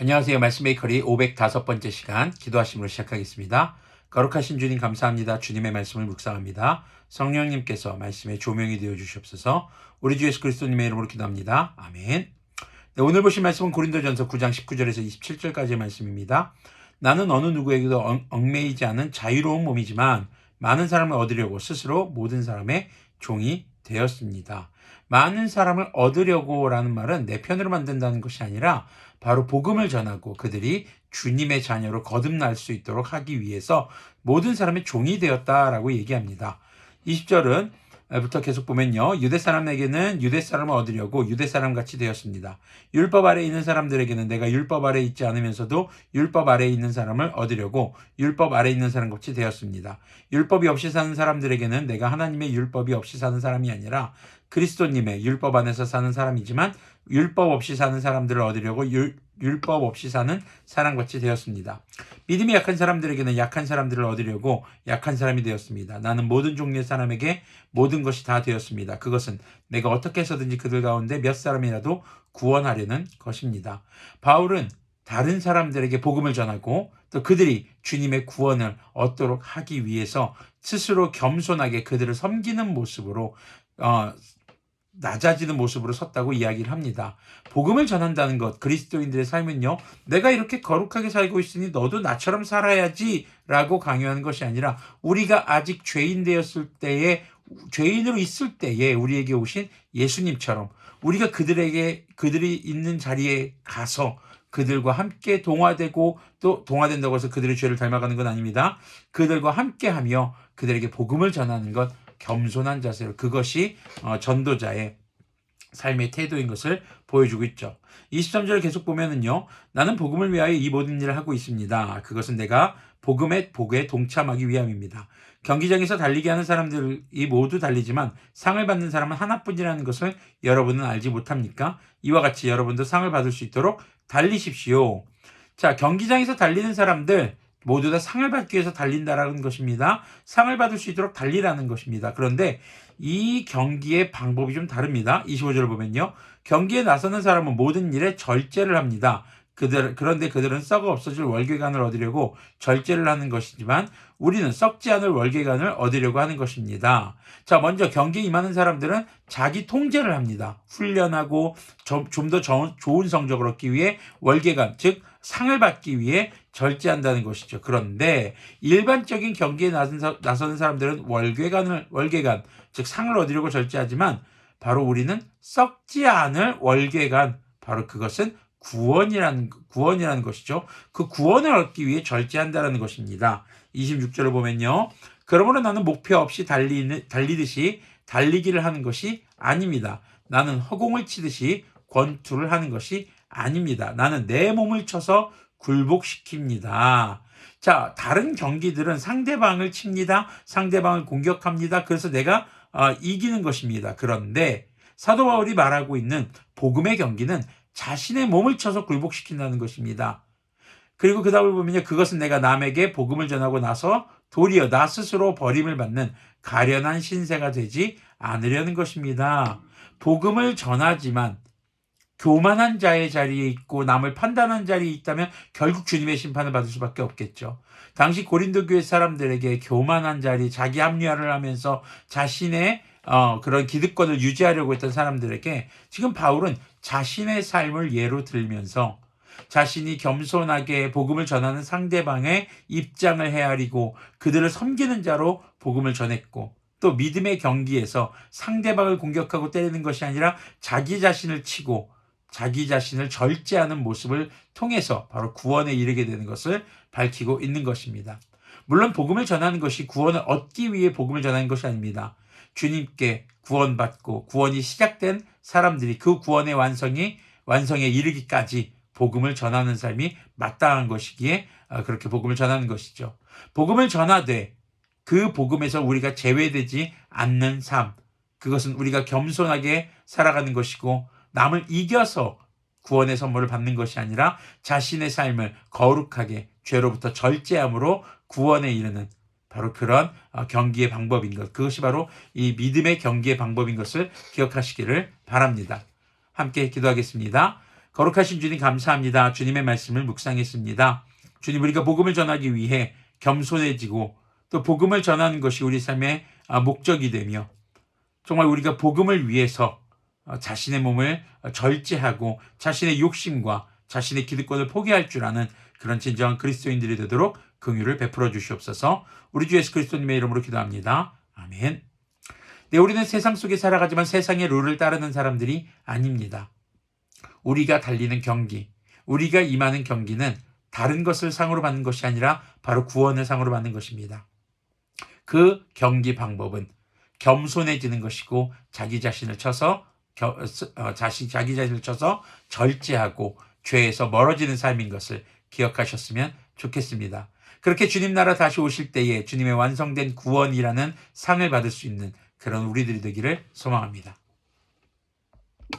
안녕하세요. 말씀 메이커리 505번째 시간 기도하심으로 시작하겠습니다. 거룩하신 주님 감사합니다. 주님의 말씀을 묵상합니다. 성령님께서 말씀의 조명이 되어 주시옵소서. 우리 주 예수 그리스도님의 이름으로 기도합니다. 아멘. 네, 오늘 보신 말씀은 고린도전서 9장 19절에서 27절까지의 말씀입니다. 나는 어느 누구에게도 얽매이지 않은 자유로운 몸이지만 많은 사람을 얻으려고 스스로 모든 사람의 종이 되었습니다. 많은 사람을 얻으려고 라는 말은 내 편으로 만든다는 것이 아니라 바로 복음을 전하고 그들이 주님의 자녀로 거듭날 수 있도록 하기 위해서 모든 사람의 종이 되었다라고 얘기합니다. 20절은 부터 계속 보면요. 유대 사람에게는 유대 사람을 얻으려고 유대 사람 같이 되었습니다. 율법 아래에 있는 사람들에게는 내가 율법 아래에 있지 않으면서도 율법 아래에 있는 사람을 얻으려고 율법 아래에 있는 사람 같이 되었습니다. 율법이 없이 사는 사람들에게는 내가 하나님의 율법이 없이 사는 사람이 아니라 그리스도님의 율법 안에서 사는 사람이지만 율법 없이 사는 사람들을 얻으려고 율법 없이 사는 사람같이 되었습니다. 믿음이 약한 사람들에게는 약한 사람들을 얻으려고 약한 사람이 되었습니다. 나는 모든 종류의 사람에게 모든 것이 다 되었습니다. 그것은 내가 어떻게 해서든지 그들 가운데 몇 사람이라도 구원하려는 것입니다. 바울은 다른 사람들에게 복음을 전하고 또 그들이 주님의 구원을 얻도록 하기 위해서 스스로 겸손하게 그들을 섬기는 모습으로 낮아지는 모습으로 섰다고 이야기를 합니다. 복음을 전한다는 것, 그리스도인들의 삶은요, 내가 이렇게 거룩하게 살고 있으니 너도 나처럼 살아야지 라고 강요하는 것이 아니라 우리가 아직 죄인 되었을 때에, 죄인으로 있을 때에 우리에게 오신 예수님처럼 우리가 그들이 있는 자리에 가서 그들과 함께 동화되고 또 동화된다고 해서 그들의 죄를 닮아가는 건 아닙니다. 그들과 함께하며 그들에게 복음을 전하는 것, 겸손한 자세로, 그것이 전도자의 삶의 태도인 것을 보여주고 있죠. 23절을 계속 보면은요. 나는 복음을 위하여 이 모든 일을 하고 있습니다. 그것은 내가 복음의 복에 동참하기 위함입니다. 경기장에서 달리게 하는 사람들이 모두 달리지만 상을 받는 사람은 하나뿐이라는 것을 여러분은 알지 못합니까? 이와 같이 여러분도 상을 받을 수 있도록 달리십시오. 자, 경기장에서 달리는 사람들 모두 다 상을 받기 위해서 달린다라는 것입니다. 상을 받을 수 있도록 달리라는 것입니다. 그런데 이 경기의 방법이 좀 다릅니다. 25절을 보면요. 경기에 나서는 사람은 모든 일에 절제를 합니다. 그런데 그들은 썩어 없어질 월계관을 얻으려고 절제를 하는 것이지만 우리는 썩지 않을 월계관을 얻으려고 하는 것입니다. 자, 먼저 경기에 임하는 사람들은 자기 통제를 합니다. 훈련하고 좀 더 좋은 성적을 얻기 위해 월계관, 즉 상을 받기 위해 절제한다는 것이죠. 그런데 일반적인 경기에 나서는 사람들은 월계관, 즉 상을 얻으려고 절제하지만 바로 우리는 썩지 않을 월계관, 바로 그것은 구원이라는 것이죠. 그 구원을 얻기 위해 절제한다는 것입니다. 26절을 보면요. 그러므로 나는 목표 없이 달리듯이 달리기를 하는 것이 아닙니다. 나는 허공을 치듯이 권투를 하는 것이 아닙니다. 나는 내 몸을 쳐서 굴복시킵니다. 자, 다른 경기들은 상대방을 칩니다. 상대방을 공격합니다. 그래서 내가 이기는 것입니다. 그런데 사도 바울이 말하고 있는 복음의 경기는 자신의 몸을 쳐서 굴복시킨다는 것입니다. 그리고 그 다음을 보면요. 그것은 내가 남에게 복음을 전하고 나서 도리어 나 스스로 버림을 받는 가련한 신세가 되지 않으려는 것입니다. 복음을 전하지만 교만한 자의 자리에 있고 남을 판단하는 자리에 있다면 결국 주님의 심판을 받을 수밖에 없겠죠. 당시 고린도 교회 사람들에게 교만한 자리, 자기 합리화를 하면서 자신의 그런 기득권을 유지하려고 했던 사람들에게 지금 바울은 자신의 삶을 예로 들면서 자신이 겸손하게 복음을 전하는 상대방의 입장을 헤아리고 그들을 섬기는 자로 복음을 전했고 또 믿음의 경기에서 상대방을 공격하고 때리는 것이 아니라 자기 자신을 치고 자기 자신을 절제하는 모습을 통해서 바로 구원에 이르게 되는 것을 밝히고 있는 것입니다. 물론 복음을 전하는 것이 구원을 얻기 위해 복음을 전하는 것이 아닙니다. 주님께 구원받고 구원이 시작된 사람들이 그 구원의 완성에 이르기까지 복음을 전하는 삶이 마땅한 것이기에 그렇게 복음을 전하는 것이죠. 복음을 전하되 그 복음에서 우리가 제외되지 않는 삶, 그것은 우리가 겸손하게 살아가는 것이고 남을 이겨서 구원의 선물을 받는 것이 아니라 자신의 삶을 거룩하게 죄로부터 절제함으로 구원에 이르는 바로 그런 경기의 방법인 것, 그것이 바로 이 믿음의 경기의 방법인 것을 기억하시기를 바랍니다. 함께 기도하겠습니다. 거룩하신 주님 감사합니다. 주님의 말씀을 묵상했습니다. 주님, 우리가 복음을 전하기 위해 겸손해지고 또 복음을 전하는 것이 우리 삶의 목적이 되며 정말 우리가 복음을 위해서 자신의 몸을 절제하고 자신의 욕심과 자신의 기득권을 포기할 줄 아는 그런 진정한 그리스도인들이 되도록 긍휼을 베풀어 주시옵소서. 우리 주 예수 그리스도님의 이름으로 기도합니다. 아멘. 네, 우리는 세상 속에 살아가지만 세상의 룰을 따르는 사람들이 아닙니다. 우리가 달리는 경기, 우리가 임하는 경기는 다른 것을 상으로 받는 것이 아니라 바로 구원을 상으로 받는 것입니다. 그 경기 방법은 겸손해지는 것이고 자기 자신을 쳐서 절제하고 죄에서 멀어지는 삶인 것을 기억하셨으면 좋겠습니다. 그렇게 주님 나라 다시 오실 때에 주님의 완성된 구원이라는 상을 받을 수 있는 그런 우리들이 되기를 소망합니다.